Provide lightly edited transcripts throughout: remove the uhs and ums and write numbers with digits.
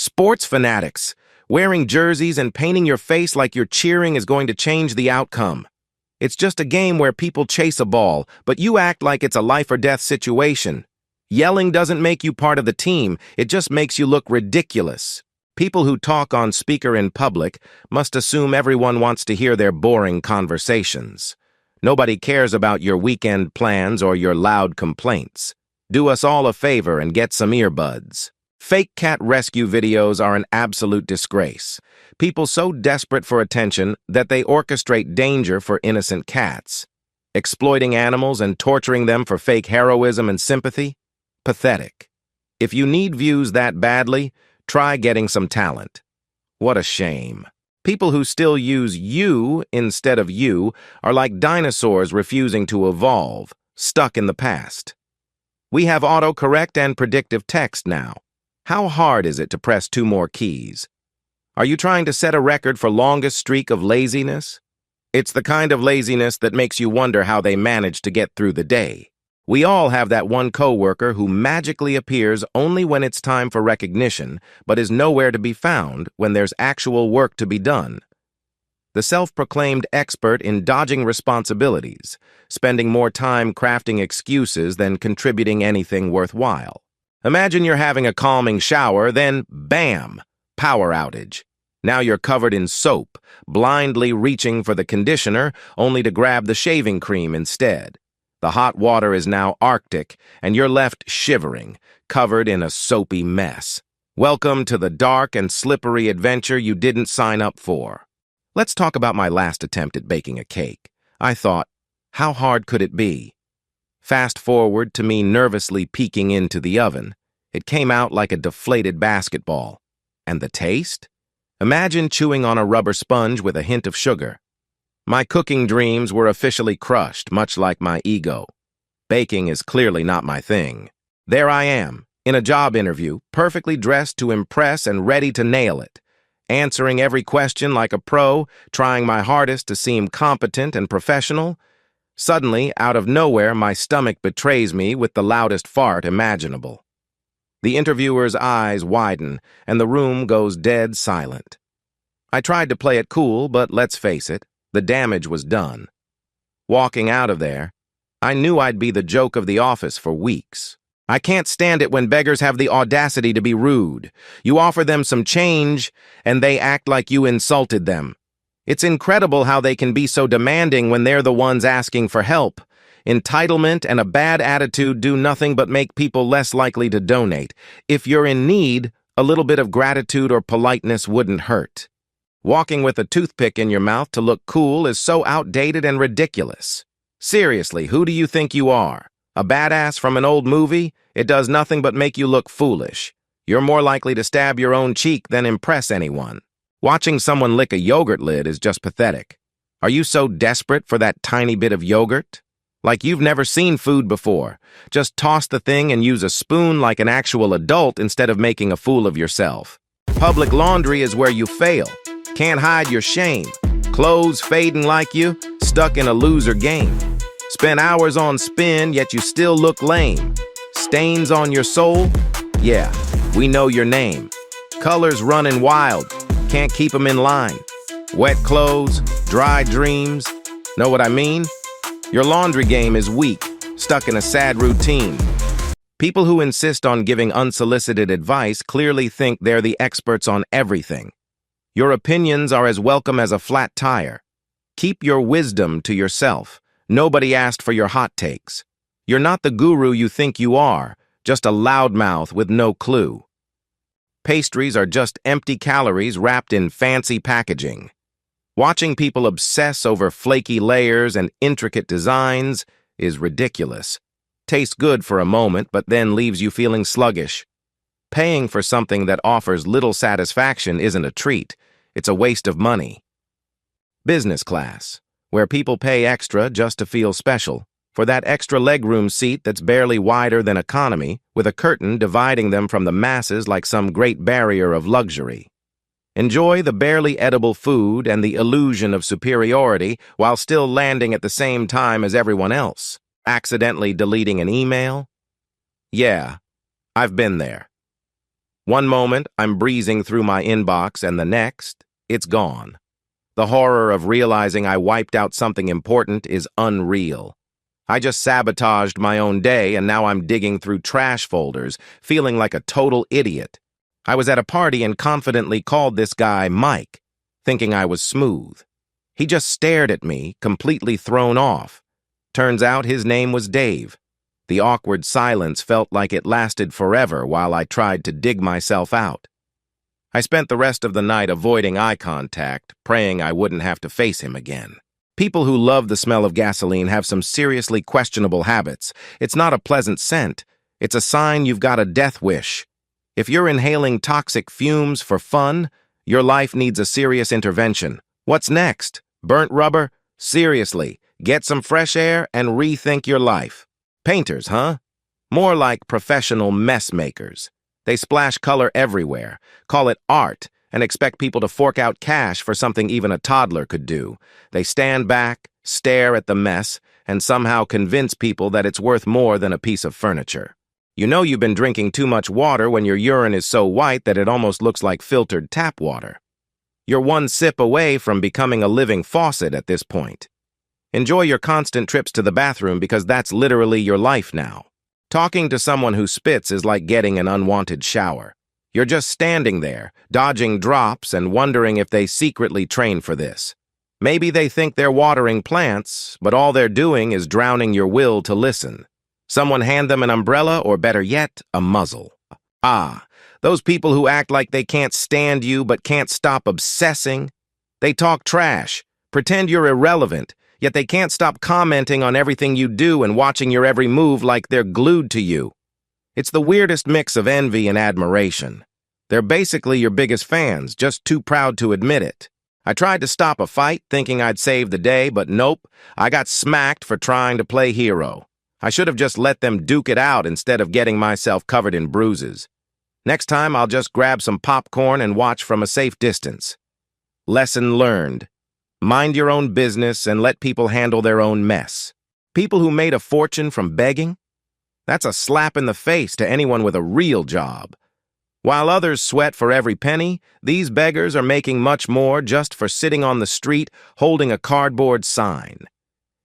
Sports fanatics. Wearing jerseys and painting your face like you're cheering is going to change the outcome. It's just a game where people chase a ball, but you act like it's a life-or-death situation. Yelling doesn't make you part of the team, it just makes you look ridiculous. People who talk on speaker in public must assume everyone wants to hear their boring conversations. Nobody cares about your weekend plans or your loud complaints. Do us all a favor and get some earbuds. Fake cat rescue videos are an absolute disgrace. People so desperate for attention that they orchestrate danger for innocent cats. Exploiting animals and torturing them for fake heroism and sympathy? Pathetic. If you need views that badly, try getting some talent. What a shame. People who still use you instead of you are like dinosaurs refusing to evolve, stuck in the past. We have autocorrect and predictive text now. How hard is it to press 2 more keys? Are you trying to set a record for longest streak of laziness? It's the kind of laziness that makes you wonder how they manage to get through the day. We all have that one coworker who magically appears only when it's time for recognition, but is nowhere to be found when there's actual work to be done. The self-proclaimed expert in dodging responsibilities, spending more time crafting excuses than contributing anything worthwhile. Imagine you're having a calming shower, then bam, power outage. Now you're covered in soap, blindly reaching for the conditioner only to grab the shaving cream instead. The hot water is now Arctic, and you're left shivering, covered in a soapy mess. Welcome to the dark and slippery adventure you didn't sign up for. Let's talk about my last attempt at baking a cake. I thought, how hard could it be? Fast forward to me nervously peeking into the oven. It came out like a deflated basketball. And the taste? Imagine chewing on a rubber sponge with a hint of sugar. My cooking dreams were officially crushed, much like my ego. Baking is clearly not my thing. There I am, in a job interview, perfectly dressed to impress and ready to nail it. Answering every question like a pro, trying my hardest to seem competent and professional. Suddenly, out of nowhere, my stomach betrays me with the loudest fart imaginable. The interviewer's eyes widen, and the room goes dead silent. I tried to play it cool, but let's face it, the damage was done. Walking out of there, I knew I'd be the joke of the office for weeks. I can't stand it when beggars have the audacity to be rude. You offer them some change, and they act like you insulted them. It's incredible how they can be so demanding when they're the ones asking for help. Entitlement and a bad attitude do nothing but make people less likely to donate. If you're in need, a little bit of gratitude or politeness wouldn't hurt. Walking with a toothpick in your mouth to look cool is so outdated and ridiculous. Seriously, who do you think you are? A badass from an old movie? It does nothing but make you look foolish. You're more likely to stab your own cheek than impress anyone. Watching someone lick a yogurt lid is just pathetic. Are you so desperate for that tiny bit of yogurt? Like you've never seen food before. Just toss the thing and use a spoon like an actual adult instead of making a fool of yourself. Public laundry is where you fail. Can't hide your shame. Clothes fading like you, stuck in a loser game. Spend hours on spin, yet you still look lame. Stains on your soul? Yeah, we know your name. Colors running wild. Can't keep them in line. Wet clothes, dry dreams. Know what I mean? Your laundry game is weak, stuck in a sad routine. People who insist on giving unsolicited advice clearly think they're the experts on everything. Your opinions are as welcome as a flat tire. Keep your wisdom to yourself. Nobody asked for your hot takes. You're not the guru you think you are, just a loudmouth with no clue. Pastries are just empty calories wrapped in fancy packaging. Watching people obsess over flaky layers and intricate designs is ridiculous. Tastes good for a moment, but then leaves you feeling sluggish. Paying for something that offers little satisfaction isn't a treat. It's a waste of money. Business class, where people pay extra just to feel special, for that extra legroom seat that's barely wider than economy, with a curtain dividing them from the masses like some great barrier of luxury. Enjoy the barely edible food and the illusion of superiority while still landing at the same time as everyone else. Accidentally deleting an email? Yeah, I've been there. One moment, I'm breezing through my inbox, and the next, it's gone. The horror of realizing I wiped out something important is unreal. I just sabotaged my own day, and now I'm digging through trash folders, feeling like a total idiot. I was at a party and confidently called this guy Mike, thinking I was smooth. He just stared at me, completely thrown off. Turns out his name was Dave. The awkward silence felt like it lasted forever while I tried to dig myself out. I spent the rest of the night avoiding eye contact, praying I wouldn't have to face him again. People who love the smell of gasoline have some seriously questionable habits. It's not a pleasant scent. It's a sign you've got a death wish. If you're inhaling toxic fumes for fun, your life needs a serious intervention. What's next? Burnt rubber? Seriously, get some fresh air and rethink your life. Painters, huh? More like professional mess makers. They splash color everywhere, call it art, and expect people to fork out cash for something even a toddler could do. They stand back, stare at the mess, and somehow convince people that it's worth more than a piece of furniture. You know you've been drinking too much water when your urine is so white that it almost looks like filtered tap water. You're one sip away from becoming a living faucet at this point. Enjoy your constant trips to the bathroom because that's literally your life now. Talking to someone who spits is like getting an unwanted shower. You're just standing there, dodging drops and wondering if they secretly train for this. Maybe they think they're watering plants, but all they're doing is drowning your will to listen. Someone hand them an umbrella or, better yet, a muzzle. Ah, those people who act like they can't stand you but can't stop obsessing. They talk trash, pretend you're irrelevant, yet they can't stop commenting on everything you do and watching your every move like they're glued to you. It's the weirdest mix of envy and admiration. They're basically your biggest fans, just too proud to admit it. I tried to stop a fight, thinking I'd save the day, but nope, I got smacked for trying to play hero. I should have just let them duke it out instead of getting myself covered in bruises. Next time, I'll just grab some popcorn and watch from a safe distance. Lesson learned. Mind your own business and let people handle their own mess. People who made a fortune from begging? That's a slap in the face to anyone with a real job. While others sweat for every penny, these beggars are making much more just for sitting on the street holding a cardboard sign.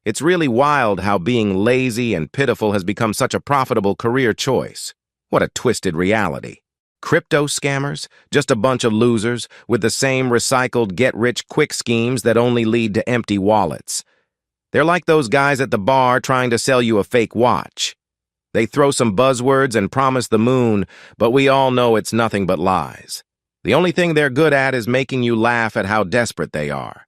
It's really wild how being lazy and pitiful has become such a profitable career choice. What a twisted reality. Crypto scammers? Just a bunch of losers with the same recycled get-rich-quick schemes that only lead to empty wallets. They're like those guys at the bar trying to sell you a fake watch. They throw some buzzwords and promise the moon, but we all know it's nothing but lies. The only thing they're good at is making you laugh at how desperate they are.